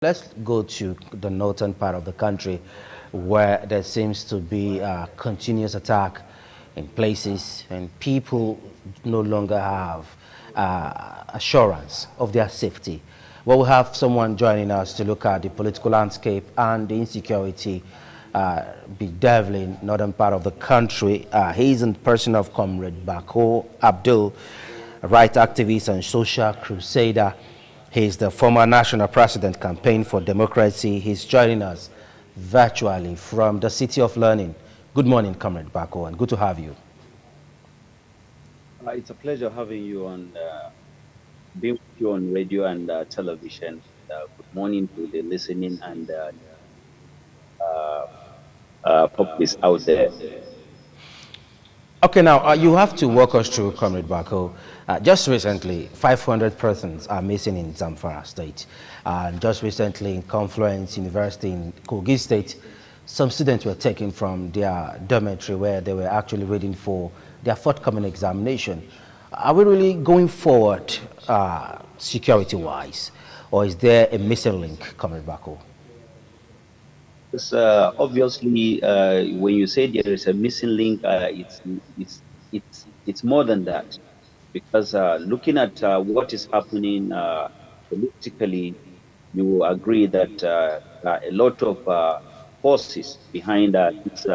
Let's go to the northern part of the country where there seems to be a continuous attack in places and people no longer have assurance of their safety. Well, we have someone joining us to look at the political landscape and the insecurity bedeviling northern part of the country. He's in person of Comrade Bako Abdul, a right activist and social crusader. He's the former National President Campaign for Democracy. He's joining us virtually from the City of Learning. Good morning, Comrade Bako, and good to have you. It's a pleasure having you on, being with you on radio and television. Good morning to the listening and uh, populace out there. Okay, now you have to walk us through, Comrade Bako. Just recently, 500 persons are missing in Zamfara State. And just recently, in Confluence University in Kogi State, some students were taken from their dormitory where they were actually waiting for their forthcoming examination. Are we really going forward security-wise, or is there a missing link, Comrade Bako? Because obviously, when you say there is a missing link, it's more than that. Because looking at what is happening politically, you will agree that a lot of forces behind this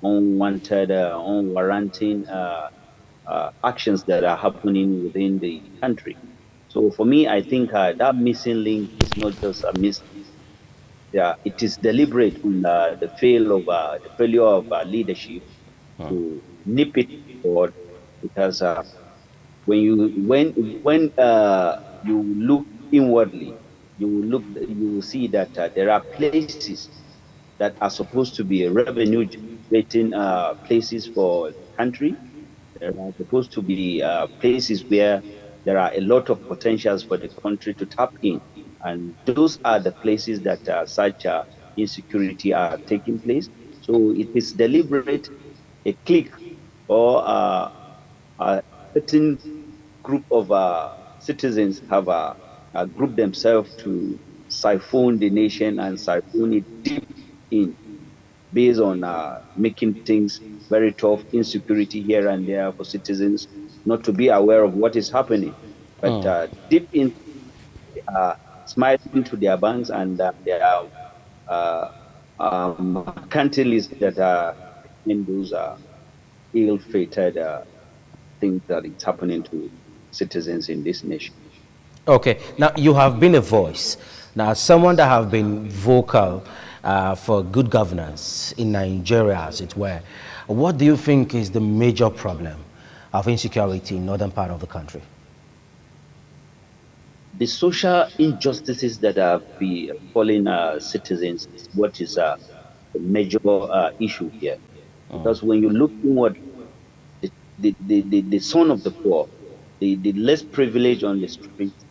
unwanted, unwarranted actions that are happening within the country. So for me, I think that missing link is not just a miss. Yeah, it is deliberate on the failure of leadership to nip it forward. Because when you look inwardly, you will see that there are places that are supposed to be revenue generating places for the country. There are supposed to be places where there are a lot of potentials for the country to tap in. And those are the places that such insecurity are taking place. So it is deliberate, a clique or a certain group of citizens have grouped themselves to siphon the nation and siphon it deep in, based on making things very tough, insecurity here and there for citizens not to be aware of what is happening. But deep in, smiling to their banks and their mercantilists that are in those ill-fated things that is happening to citizens in this nation. Okay, now you have been a voice. Now, someone that have been vocal for good governance in Nigeria, as it were. What do you think is the major problem of insecurity in northern part of the country? The social injustices that have been falling citizens is what is the major issue here. Because when you look inward, the son of the poor, the less privileged on the streets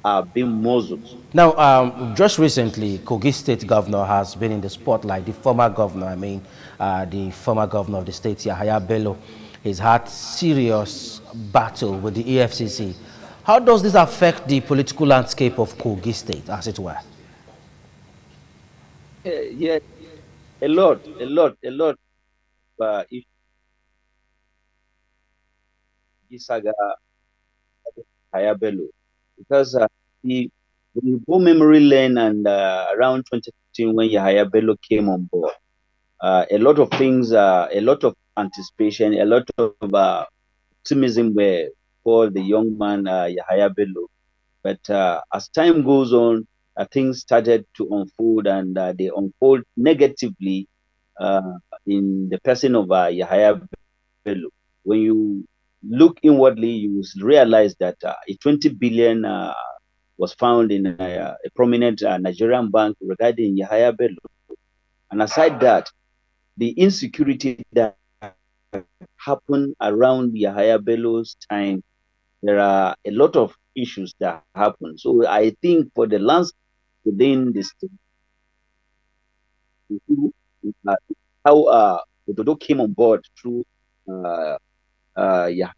are being muzzled. Now, just recently, Kogi State Governor has been in the spotlight. The former governor, the former governor of the state, Yahaya Bello, has had serious battle with the EFCC. How does this affect the political landscape of Kogi State, as it were? Yeah, a lot. If this saga Hayabelo, because when you go memory lane and around 2015 when Yahaya Bello came on board, a lot of things, a lot of anticipation, a lot of optimism were for the young man Yahaya Bello. But as time goes on, things started to unfold, and they unfold negatively uh, in the person of Yahaya Bello. When you look inwardly, you will realize that a 20 billion was found in a prominent Nigerian bank regarding Yahaya Bello. And aside that, the insecurity that happened around Yahaya Bello's time, there are a lot of issues that happen. So I think for the lands within the state, uh, how Ododo came on board through uh, yeah,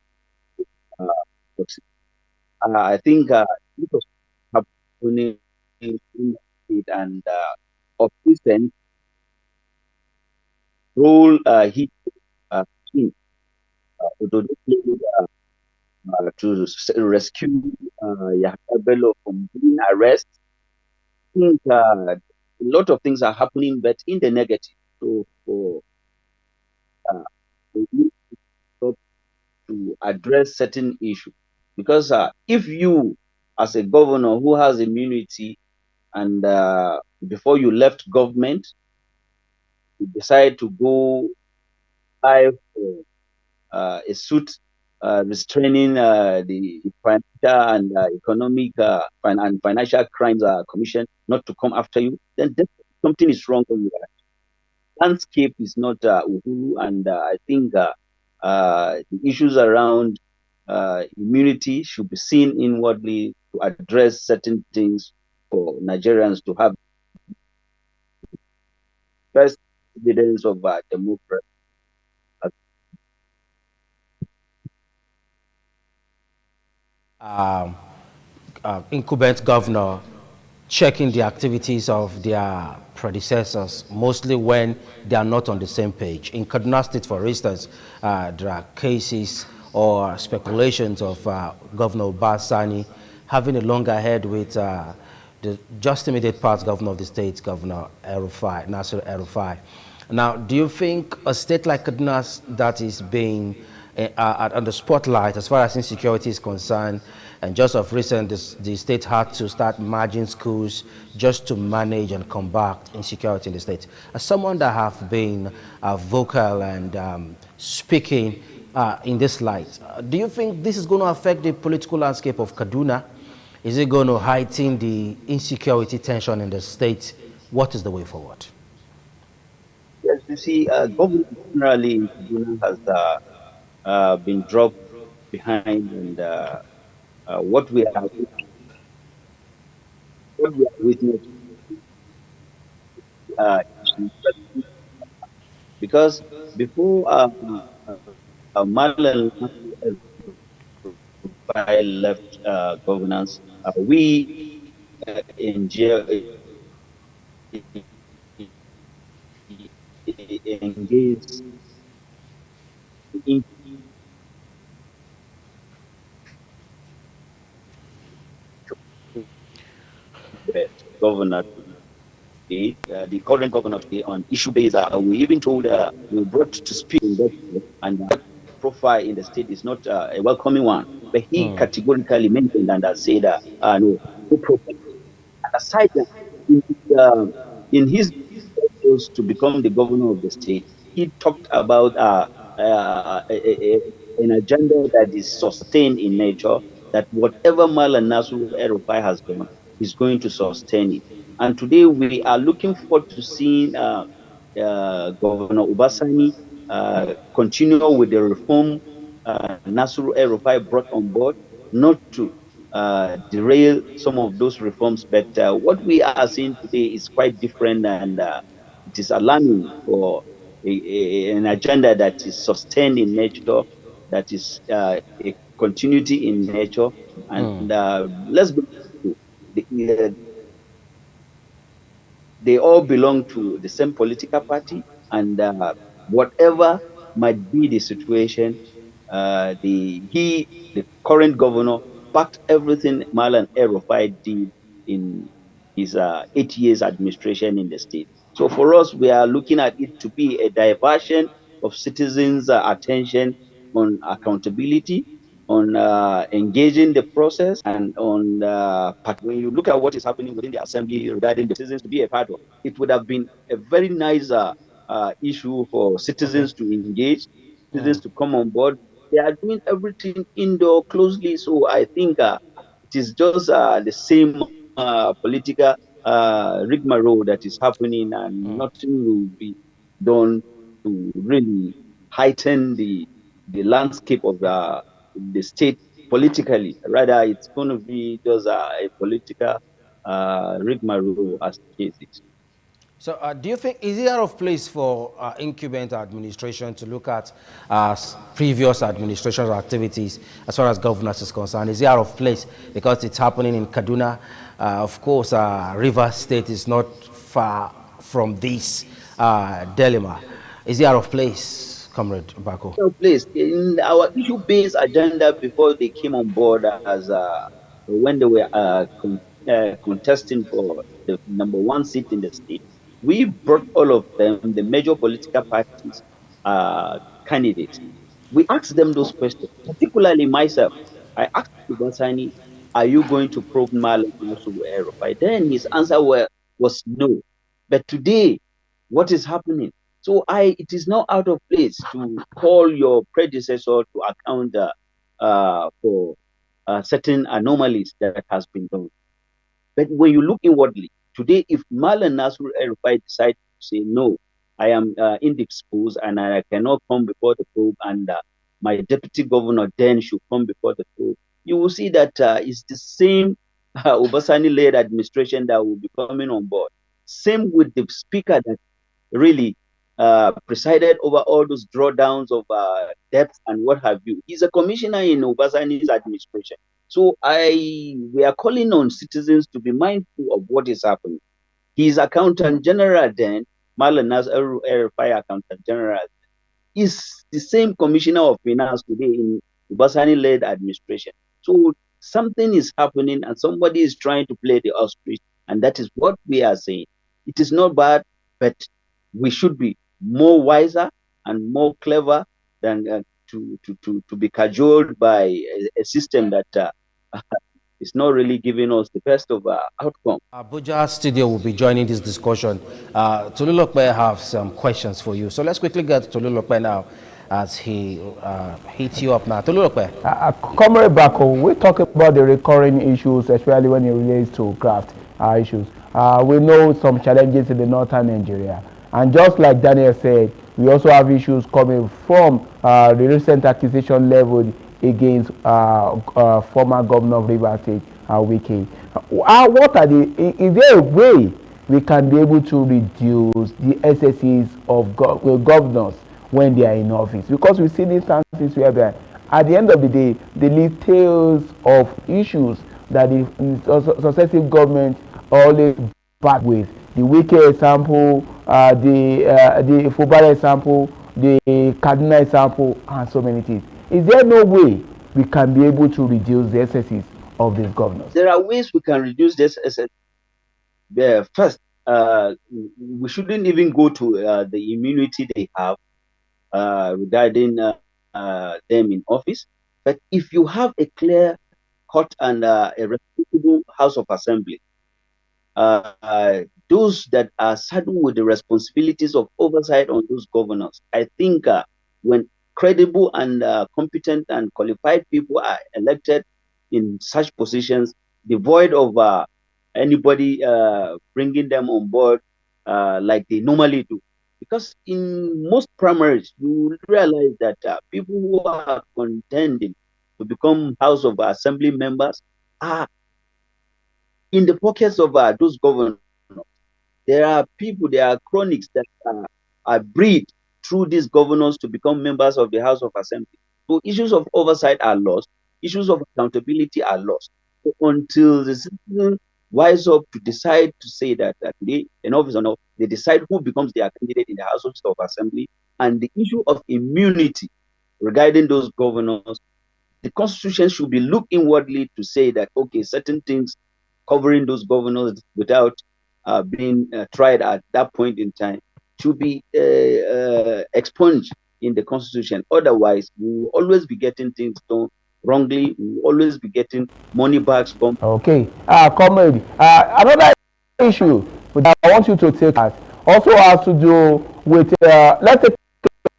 I think it was happening in and of recent role he played to rescue Yahya Bello from being arrested. I think a lot of things are happening, but in the negative. So for uh, we need to address certain issues because if you, as a governor who has immunity, and before you left government, you decide to go live for a suit restraining the financial and economic and financial crimes commission not to come after you, then definitely something is wrong with that. Landscape is not Uhuru, and I think the issues around immunity should be seen inwardly to address certain things for Nigerians to have first evidence of democracy. um, incumbent governor checking the activities of their predecessors, mostly when they are not on the same page. In Kaduna State, for instance, there are cases or speculations of Governor Basani having a longer head with the just immediate past governor of the state, Governor Erufai, Nasir Erufai. Now, do you think a state like Kaduna that is being under spotlight as far as insecurity is concerned, and just of recent, the state had to start merging schools just to manage and combat insecurity in the state. As someone that have been vocal and speaking in this light, do you think this is going to affect the political landscape of Kaduna? Is it going to heighten the insecurity tension in the state? What is the way forward? Yes, you see, government generally in Kaduna has been dropped behind, and what we are witnessing is because before Marlon left governance, we engaged in the governor the current governor today on issue based. We even told we brought to speak investors, and profile in the state is not a welcoming one. But he categorically mentioned and said, no, no profile. And aside that, in his proposals to become the governor of the state, he talked about an agenda that is sustained in nature, that whatever Malan Nasru El-Rufai has done, is going to sustain it. And today we are looking forward to seeing Governor Ubasani continue with the reform Nasru El-Rufai brought on board, not to derail some of those reforms. But what we are seeing today is quite different, and it is alarming for an agenda that is sustained in nature, that is a continuity in nature. And let's be the, they all belong to the same political party, and whatever might be the situation, the current governor backed everything Marlon El-Rufai did in his 8 years administration in the state. So for us, we are looking at it to be a diversion of citizens' attention on accountability, on engaging the process, and on when you look at what is happening within the assembly regarding the citizens to be a part of, it would have been a very nice issue for Okay. citizens to engage, citizens to come on board. They are doing everything indoor closely, so I think it is just the same political rigmarole that is happening, and nothing will be done to really heighten the landscape of the state politically. Rather, it's going to be just a political rigmarole as the case is. So, do you think is it out of place for incumbent administration to look at previous administration's activities as far as governance is concerned? Is it out of place because it's happening in Kaduna? Of course, Rivers State is not far from this dilemma. Is it out of place, Comrade Bako? Place in our issue-based agenda before they came on board as when they were contesting for the number one seat in the state. We brought all of them, the major political parties, candidates. We asked them those questions, particularly myself. I asked Ubasani, are you going to probe Malam Nasu Erufai? Then his answer was no. But today, what is happening? So it is not out of place to call your predecessor to account for certain anomalies that has been done. But when you look inwardly, today, if Malan Nasrul El-Rufai decides to say, no, I am indisposed and I cannot come before the probe, and my deputy governor then should come before the probe, you will see that it's the same Obasani-led administration that will be coming on board. Same with the speaker that really presided over all those drawdowns of debt and what have you. He's a commissioner in Obasani's administration. So we are calling on citizens to be mindful of what is happening. His accountant general then, Malanas Erufai accountant general, is the same commissioner of finance today in Obasani-led administration. So something is happening and somebody is trying to play the ostrich, and that is what we are saying. It is not bad, but we should be more wiser and more clever than to be cajoled by a system that is not really giving us the best of outcome. Abuja Studio will be joining this discussion. Tolulokpe have some questions for you. So let's quickly get to Tolulokpe now as he hits you up now. Tolulokpe. Comrade Bako, we talk about the recurring issues, especially when it relates to graft issues. We know some challenges in the northern Nigeria. And just like Daniel said, we also have issues coming from the recent accusation leveled against former governor of Rivers State, Wike. Is there a way we can be able to reduce the excesses of governors when they are in office? Because we see instances where at the end of the day, they leave tales of issues that the successive government always back with. The Wike example, the Fubara example, the Kaduna example, and so many things. Is there no way we can be able to reduce the excesses of these governors? There are ways we can reduce this excess. First, we shouldn't even go to the immunity they have regarding them in office. But if you have a clear cut and a responsible House of Assembly, those that are saddled with the responsibilities of oversight on those governors, I think when credible and competent and qualified people are elected in such positions, devoid of anybody bringing them on board like they normally do. Because in most primaries, you realize that people who are contending to become House of Assembly members are in the pockets of those governors. There are people, there are chronics that are bred through these governors to become members of the House of Assembly. So issues of oversight are lost. Issues of accountability are lost. So until the citizen wise up to decide to say that they, enough is enough, they decide who becomes their candidate in the House of Assembly, and the issue of immunity regarding those governors, the Constitution should be looked inwardly to say that, okay, certain things covering those governors without being tried at that point in time to be expunged in the Constitution. Otherwise, we will always be getting things done wrongly. We will always be getting money bags from. Okay, comrade. Another issue that I want you to take at also has to do with let's take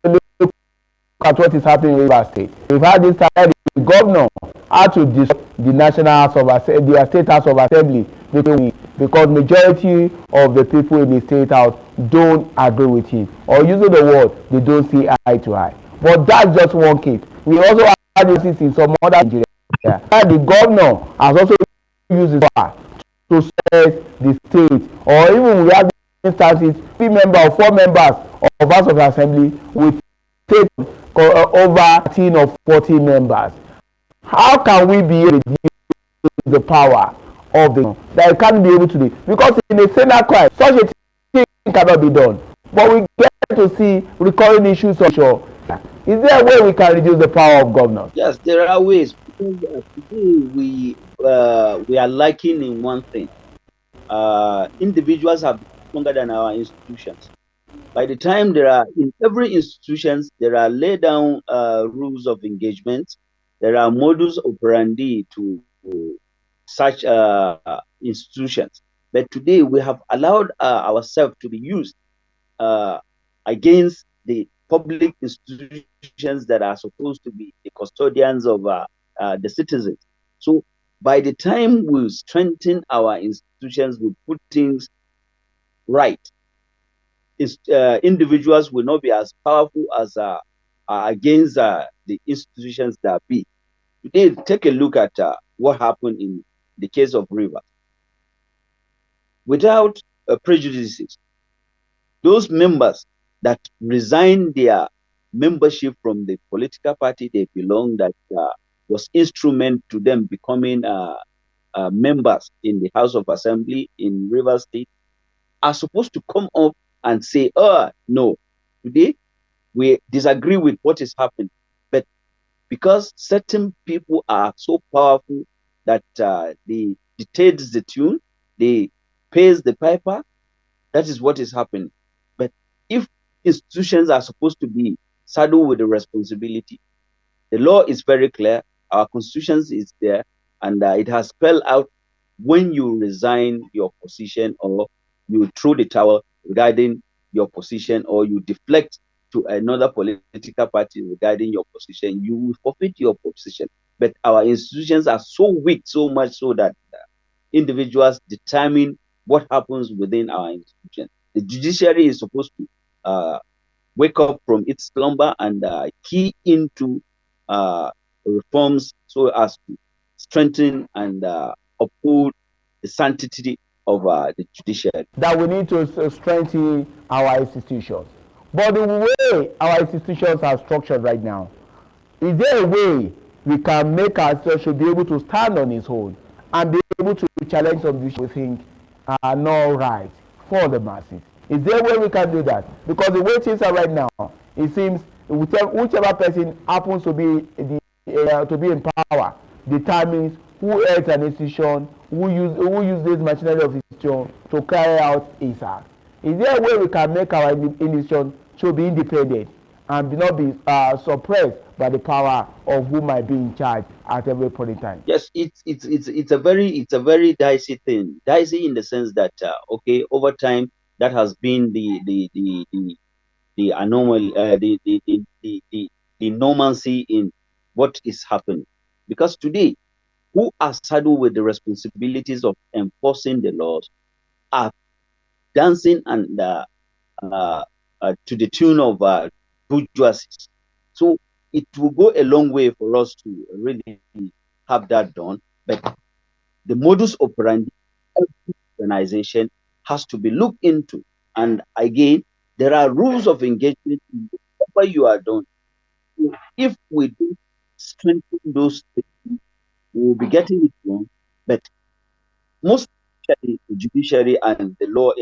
a look at what is happening in Rivers State. We've had this time the governor had to dissolve the National House of Assembly, the State House of Assembly, because majority of the people in the State House don't agree with him, or using the word, they don't see eye to eye. But that's just one case. We also had this in some other Nigeria. The governor has also used his power to set the state, or even we have instances 3 members or 4 members of House of Assembly with state over 13 or 14 members. How can we be able to use the power of the that can't be able to do, because in a senile crime such a thing cannot be done, but we get to see recurring issues of sure. Is there a way we can reduce the power of governors? Yes, there are ways. Because, today we are lacking in one thing. Individuals have been stronger than our institutions. By the time there are in every institutions, there are laid down rules of engagement. There are modus operandi to such institutions. But today we have allowed ourselves to be used uh, against the public institutions that are supposed to be the custodians of the citizens. So by the time we strengthen our institutions, we put things right, individuals will not be as powerful as against the institutions that be. Today, take a look at what happened in the case of Rivers. Without prejudices, those members that resigned their membership from the political party they belong, that was instrument to them becoming members in the House of Assembly in Rivers State, are supposed to come up and say, oh, no, today we disagree with what is happening. But because certain people are so powerful that they dictate the tune, they pays the piper, that is what is happening. But if institutions are supposed to be saddled with the responsibility, the law is very clear, our constitution is there, and it has spelled out when you resign your position or you throw the towel regarding your position or you deflect to another political party regarding your position, you will forfeit your position. But our institutions are so weak, so much so that individuals determine what happens within our institution. The judiciary is supposed to wake up from its slumber and key into reforms so as to strengthen and uphold the sanctity of the judiciary. That we need to strengthen our institutions. But the way our institutions are structured right now, is there a way we can make our institution be able to stand on its own and be able to challenge some issues we think are not right for the masses? Is there a way we can do that? Because the way things are right now, it seems whichever person happens to be in power determines who heads an institution, who uses machinery of institution to carry out its act. Is there a way we can make our institution to be independent and not be suppressed by the power of who might be in charge at every point in time? Yes, it's a very dicey thing. Dicey in the sense that okay, over time that has been the anomaly, the normalcy in what is happening. Because today, who are saddled with the responsibilities of enforcing the laws are dancing and to the tune of bourgeoisie. So it will go a long way for us to really have that done. But the modus operandi of the organization has to be looked into. And again, there are rules of engagement in whatever you are doing. If we do strengthen those things, we will be getting it wrong. But most especially the judiciary and the law,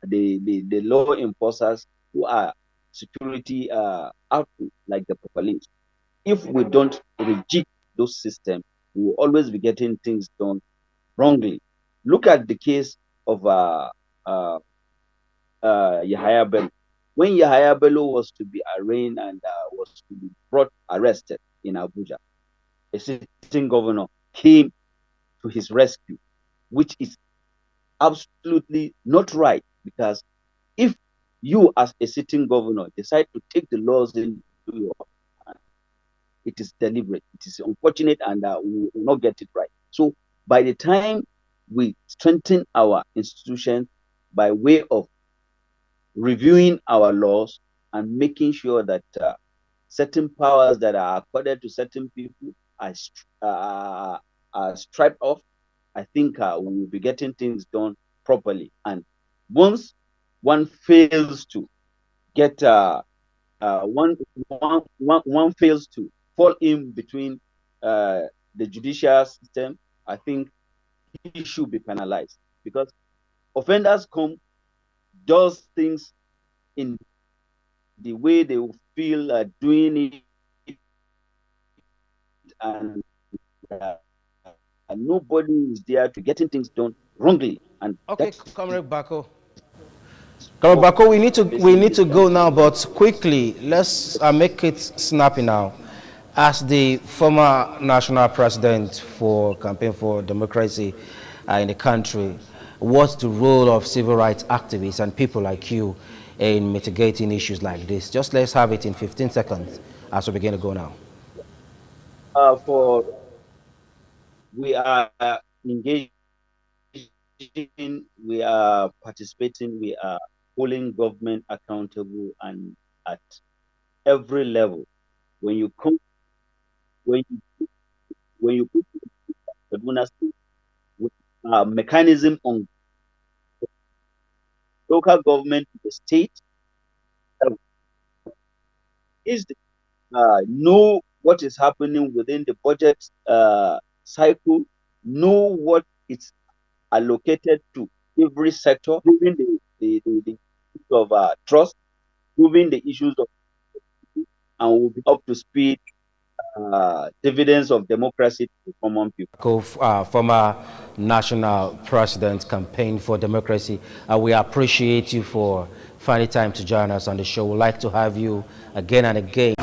the law enforcers who are security outfit like the police, if we don't reject those systems, we will always be getting things done wrongly. Look at the case of uh, Yahaya Bello. When Yahaya Bello was to be arraigned and was to be brought arrested in Abuja, a sitting governor came to his rescue, which is absolutely not right, because if you as a sitting governor decide to take the laws into your hand, it is deliberate, it is unfortunate, and we will not get it right. So by the time we strengthen our institutions by way of reviewing our laws and making sure that certain powers that are accorded to certain people are stripped off, I think we will be getting things done properly. And once one fails to get one fails to fall in between the judicial system, I think should be penalized, because offenders come, does things in the way they feel doing it, and nobody is there to getting things done wrongly, and Okay, that's Comrade Bako. Comrade what Bako, we facing need this to go now, country. but quickly, let's make it snappy now. As the former national president for Campaign for Democracy in the country, what's the role of civil rights activists and people like you in mitigating issues like this? Just let's have it in 15 seconds as we begin to go now. For we are engaging, we are participating, we are holding government accountable, and at every level. When you come, when you put Kaduna State with a mechanism on local government, the state, is know what is happening within the budget cycle, know what it's allocated to every sector, proving the issues of trust, proving the issues of, and will be up to speed dividends of democracy to common people. Former national president campaign for democracy. We appreciate you for finding time to join us on the show. We'd like to have you again and again.